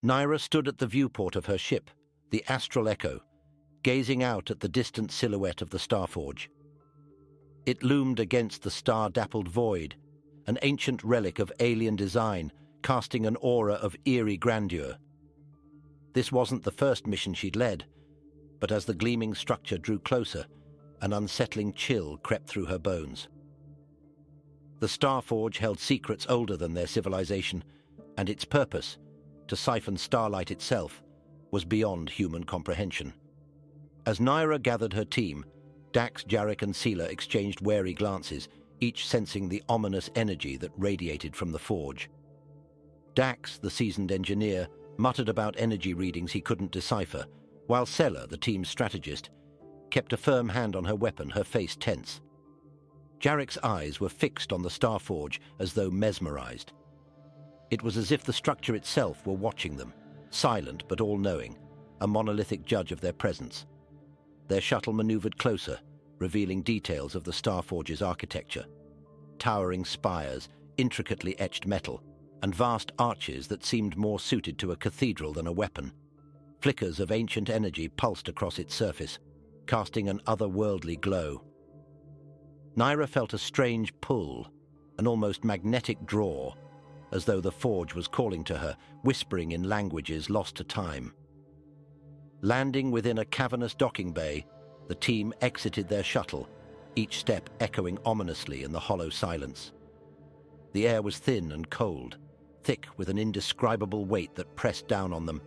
Nyra stood at the viewport of her ship, the Astral Echo, gazing out at the distant silhouette of the Starforge. It loomed against the star-dappled void, an ancient relic of alien design, casting an aura of eerie grandeur. This wasn't the first mission she'd led, but as the gleaming structure drew closer, an unsettling chill crept through her bones. The Starforge held secrets older than their civilization, and its purpose, to siphon starlight itself, was beyond human comprehension. As Nyra gathered her team, Dax, Jarek, and Sela exchanged wary glances, each sensing the ominous energy that radiated from the forge. Dax, the seasoned engineer, muttered about energy readings he couldn't decipher, while Sela, the team's strategist, kept a firm hand on her weapon, her face tense. Jarek's eyes were fixed on the Starforge as though mesmerized. It was as if the structure itself were watching them, silent but all-knowing, a monolithic judge of their presence. Their shuttle maneuvered closer, revealing details of the Starforge's architecture. Towering spires, intricately etched metal, and vast arches that seemed more suited to a cathedral than a weapon. Flickers of ancient energy pulsed across its surface, casting an otherworldly glow. Nyra felt a strange pull, an almost magnetic draw, as though the forge was calling to her, whispering in languages lost to time. Landing within a cavernous docking bay, the team exited their shuttle, each step echoing ominously in the hollow silence. The air was thin and cold, thick with an indescribable weight that pressed down on them,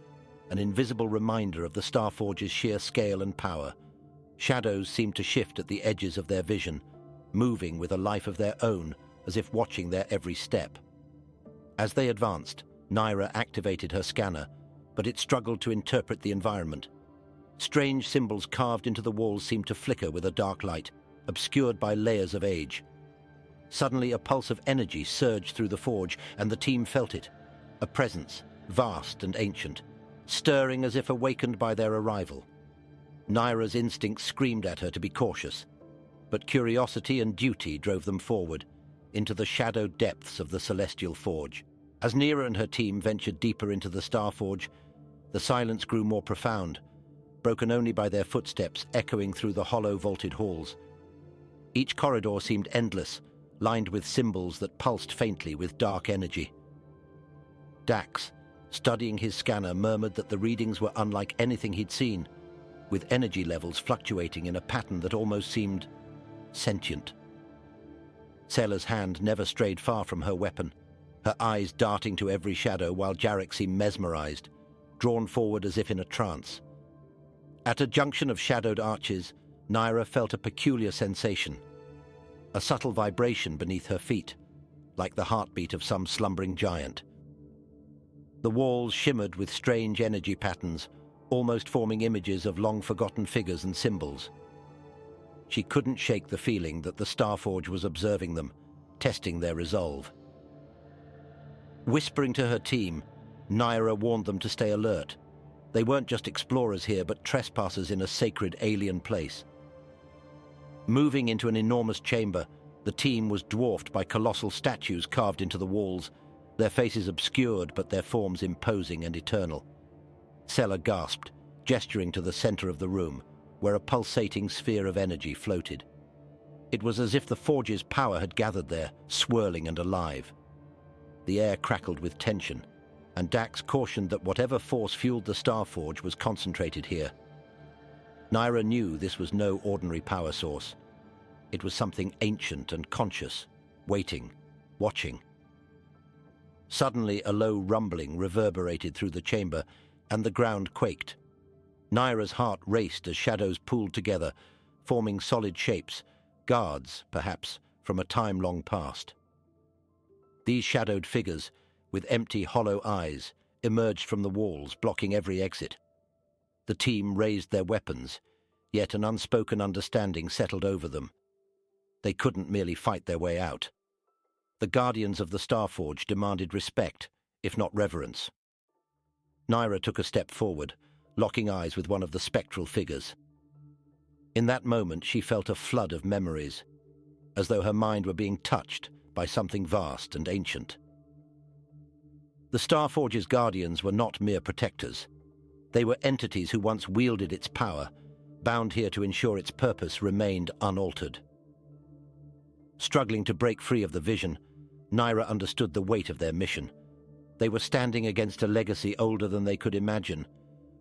an invisible reminder of the Starforge's sheer scale and power. Shadows seemed to shift at the edges of their vision, moving with a life of their own, as if watching their every step. As they advanced, Nyra activated her scanner, but it struggled to interpret the environment. Strange symbols carved into the walls seemed to flicker with a dark light, obscured by layers of age. Suddenly, a pulse of energy surged through the forge, and the team felt it. A presence, vast and ancient, stirring as if awakened by their arrival. Nyra's instincts screamed at her to be cautious, but curiosity and duty drove them forward, into the shadowed depths of the celestial forge. As Nyra and her team ventured deeper into the Starforge, the silence grew more profound, broken only by their footsteps echoing through the hollow vaulted halls. Each corridor seemed endless, lined with symbols that pulsed faintly with dark energy. Dax, studying his scanner, murmured that the readings were unlike anything he'd seen, with energy levels fluctuating in a pattern that almost seemed sentient. Sela's hand never strayed far from her weapon, her eyes darting to every shadow, while Jarek seemed mesmerized, drawn forward as if in a trance. At a junction of shadowed arches, Nyra felt a peculiar sensation, a subtle vibration beneath her feet, like the heartbeat of some slumbering giant. The walls shimmered with strange energy patterns, almost forming images of long-forgotten figures and symbols. She couldn't shake the feeling that the Starforge was observing them, testing their resolve. Whispering to her team, Nyra warned them to stay alert. They weren't just explorers here, but trespassers in a sacred alien place. Moving into an enormous chamber, the team was dwarfed by colossal statues carved into the walls, their faces obscured but their forms imposing and eternal. Sela gasped, gesturing to the center of the room, where a pulsating sphere of energy floated. It was as if the forge's power had gathered there, swirling and alive. The air crackled with tension, and Dax cautioned that whatever force fueled the Starforge was concentrated here. Nyra knew this was no ordinary power source. It was something ancient and conscious, waiting, watching. Suddenly, a low rumbling reverberated through the chamber, and the ground quaked. Nyra's heart raced as shadows pooled together, forming solid shapes, guards, perhaps, from a time long past. These shadowed figures, with empty, hollow eyes, emerged from the walls, blocking every exit. The team raised their weapons, yet an unspoken understanding settled over them. They couldn't merely fight their way out. The guardians of the Starforge demanded respect, if not reverence. Nyra took a step forward, locking eyes with one of the spectral figures. In that moment, she felt a flood of memories, as though her mind were being touched by something vast and ancient. The Starforge's guardians were not mere protectors. They were entities who once wielded its power, bound here to ensure its purpose remained unaltered. Struggling to break free of the vision, Nyra understood the weight of their mission. They were standing against a legacy older than they could imagine,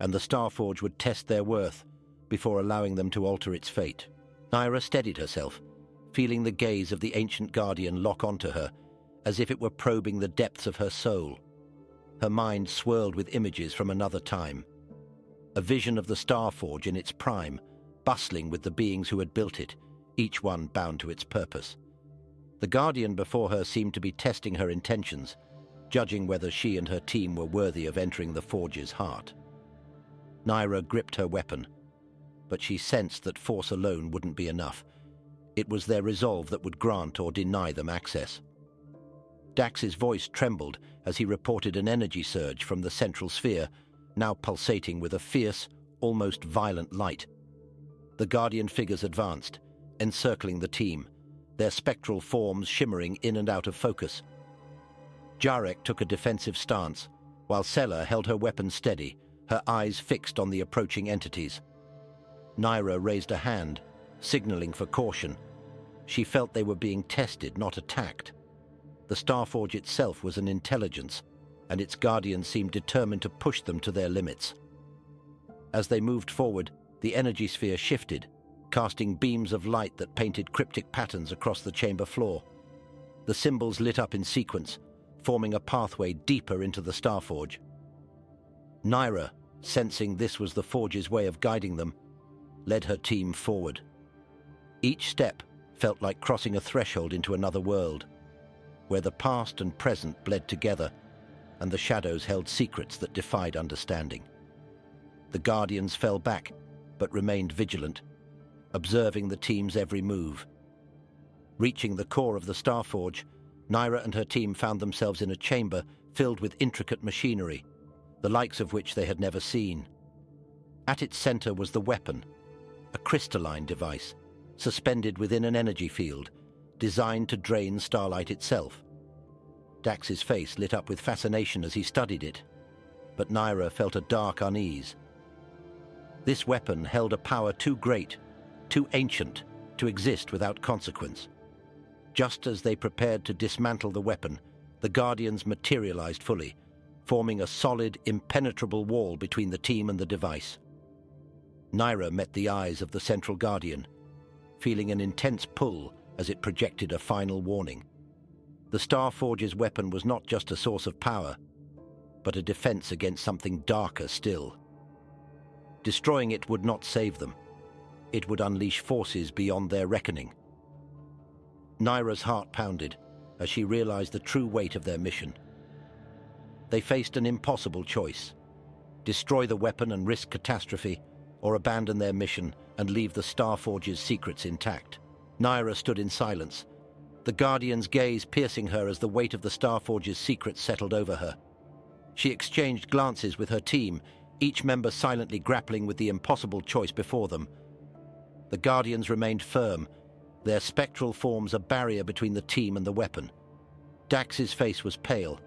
and the Starforge would test their worth before allowing them to alter its fate. Nyra steadied herself, feeling the gaze of the ancient guardian lock onto her, as if it were probing the depths of her soul. Her mind swirled with images from another time. A vision of the Starforge in its prime, bustling with the beings who had built it, each one bound to its purpose. The guardian before her seemed to be testing her intentions, judging whether she and her team were worthy of entering the Forge's heart. Nyra gripped her weapon, but she sensed that force alone wouldn't be enough. It was their resolve that would grant or deny them access. Dax's voice trembled as he reported an energy surge from the central sphere, now pulsating with a fierce, almost violent light. The guardian figures advanced, encircling the team, their spectral forms shimmering in and out of focus. Jarek took a defensive stance, while Sela held her weapon steady, her eyes fixed on the approaching entities. Nyra raised a hand, signaling for caution. She felt they were being tested, not attacked. The Starforge itself was an intelligence, and its guardians seemed determined to push them to their limits. As they moved forward, the energy sphere shifted, casting beams of light that painted cryptic patterns across the chamber floor. The symbols lit up in sequence, forming a pathway deeper into the Starforge. Nyra, sensing this was the Forge's way of guiding them, led her team forward. Each step felt like crossing a threshold into another world, where the past and present bled together, and the shadows held secrets that defied understanding. The Guardians fell back, but remained vigilant, observing the team's every move. Reaching the core of the Starforge, Nyra and her team found themselves in a chamber filled with intricate machinery, the likes of which they had never seen. At its center was the weapon, a crystalline device, suspended within an energy field, designed to drain starlight itself. Dax's face lit up with fascination as he studied it, but Nyra felt a dark unease. This weapon held a power too great, too ancient, to exist without consequence. Just as they prepared to dismantle the weapon, the Guardians materialized fully, forming a solid, impenetrable wall between the team and the device. Nyra met the eyes of the Central Guardian, feeling an intense pull as it projected a final warning. The Starforge's weapon was not just a source of power, but a defense against something darker still. Destroying it would not save them. It would unleash forces beyond their reckoning. Nyra's heart pounded as she realized the true weight of their mission. They faced an impossible choice: destroy the weapon and risk catastrophe, or abandon their mission and leave the Starforge's secrets intact. Nyra stood in silence, the Guardian's gaze piercing her as the weight of the Starforge's secrets settled over her. She exchanged glances with her team, each member silently grappling with the impossible choice before them. The Guardians remained firm, their spectral forms a barrier between the team and the weapon. Dax's face was pale,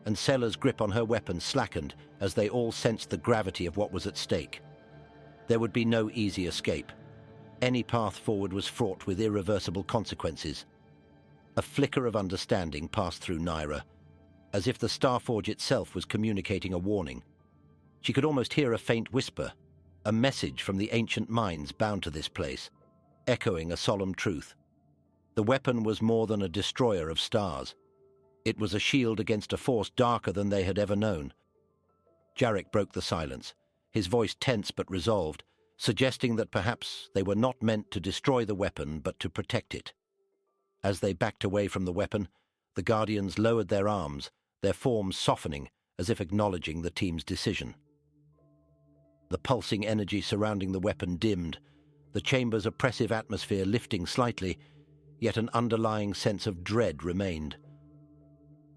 and Sela's grip on her weapon slackened as they all sensed the gravity of what was at stake. There would be no easy escape. Any path forward was fraught with irreversible consequences. A flicker of understanding passed through Nyra, as if the Starforge itself was communicating a warning. She could almost hear a faint whisper, a message from the ancient minds bound to this place, echoing a solemn truth. The weapon was more than a destroyer of stars. It was a shield against a force darker than they had ever known. Jarek broke the silence, his voice tense but resolved, suggesting that perhaps they were not meant to destroy the weapon but to protect it. As they backed away from the weapon, the Guardians lowered their arms, their forms softening as if acknowledging the team's decision. The pulsing energy surrounding the weapon dimmed, the chamber's oppressive atmosphere lifting slightly, yet an underlying sense of dread remained.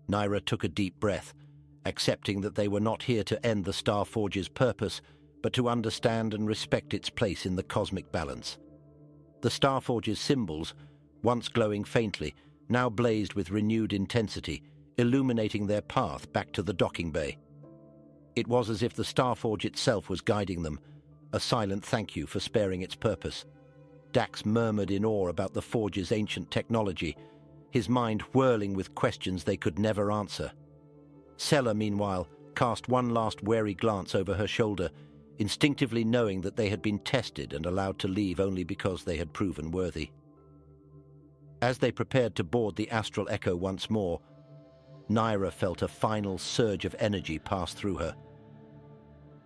Nyra took a deep breath, accepting that they were not here to end the Starforge's purpose, but to understand and respect its place in the cosmic balance. The Starforge's symbols, once glowing faintly, now blazed with renewed intensity, illuminating their path back to the docking bay. It was as if the Starforge itself was guiding them, a silent thank you for sparing its purpose. Dax murmured in awe about the Forge's ancient technology, his mind whirling with questions they could never answer. Sella, meanwhile, cast one last wary glance over her shoulder, instinctively knowing that they had been tested and allowed to leave only because they had proven worthy. As they prepared to board the Astral Echo once more, Nyra felt a final surge of energy pass through her.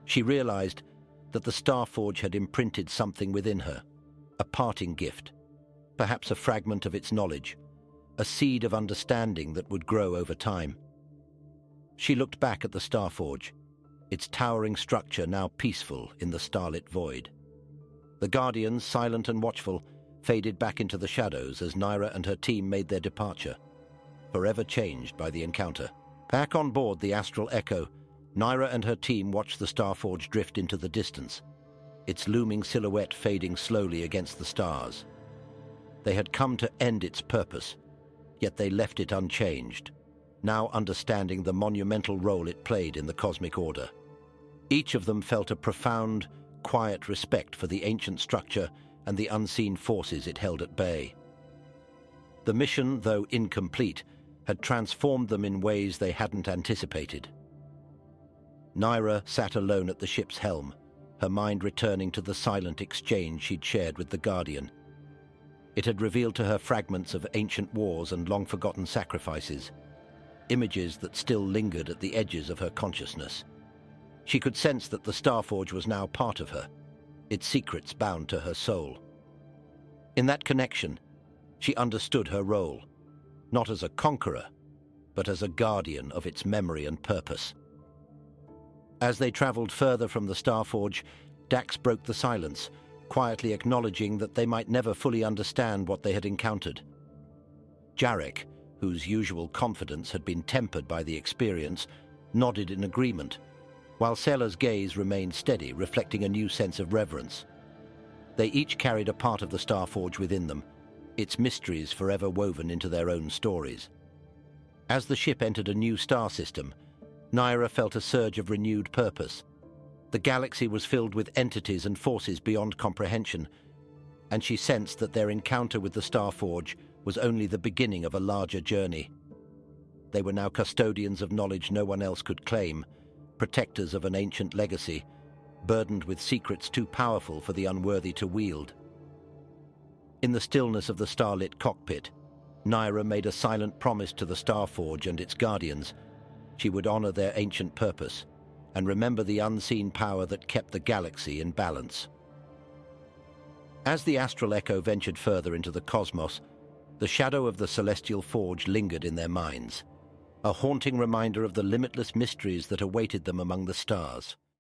She realized that the Starforge had imprinted something within her, a parting gift, perhaps a fragment of its knowledge, a seed of understanding that would grow over time. She looked back at the Starforge, its towering structure now peaceful in the starlit void. The Guardians, silent and watchful, faded back into the shadows as Nyra and her team made their departure, forever changed by the encounter. Back on board the Astral Echo, Nyra and her team watched the Starforge drift into the distance, its looming silhouette fading slowly against the stars. They had come to end its purpose, yet they left it unchanged, now understanding the monumental role it played in the cosmic order. Each of them felt a profound, quiet respect for the ancient structure and the unseen forces it held at bay. The mission, though incomplete, had transformed them in ways they hadn't anticipated. Nyra sat alone at the ship's helm, her mind returning to the silent exchange she'd shared with the Guardian. It had revealed to her fragments of ancient wars and long-forgotten sacrifices, images that still lingered at the edges of her consciousness. She could sense that the Starforge was now part of her, its secrets bound to her soul. In that connection, she understood her role, not as a conqueror, but as a guardian of its memory and purpose. As they traveled further from the Starforge, Dax broke the silence, quietly acknowledging that they might never fully understand what they had encountered. Jarek, whose usual confidence had been tempered by the experience, nodded in agreement, while Sella's gaze remained steady, reflecting a new sense of reverence. They each carried a part of the Starforge within them, its mysteries forever woven into their own stories. As the ship entered a new star system, Nyra felt a surge of renewed purpose. The galaxy was filled with entities and forces beyond comprehension, and she sensed that their encounter with the Starforge was only the beginning of a larger journey. They were now custodians of knowledge no one else could claim, protectors of an ancient legacy, burdened with secrets too powerful for the unworthy to wield. In the stillness of the starlit cockpit, Nyra made a silent promise to the Starforge and its guardians. She would honor their ancient purpose and remember the unseen power that kept the galaxy in balance. As the Astral Echo ventured further into the cosmos, the shadow of the celestial forge lingered in their minds, a haunting reminder of the limitless mysteries that awaited them among the stars.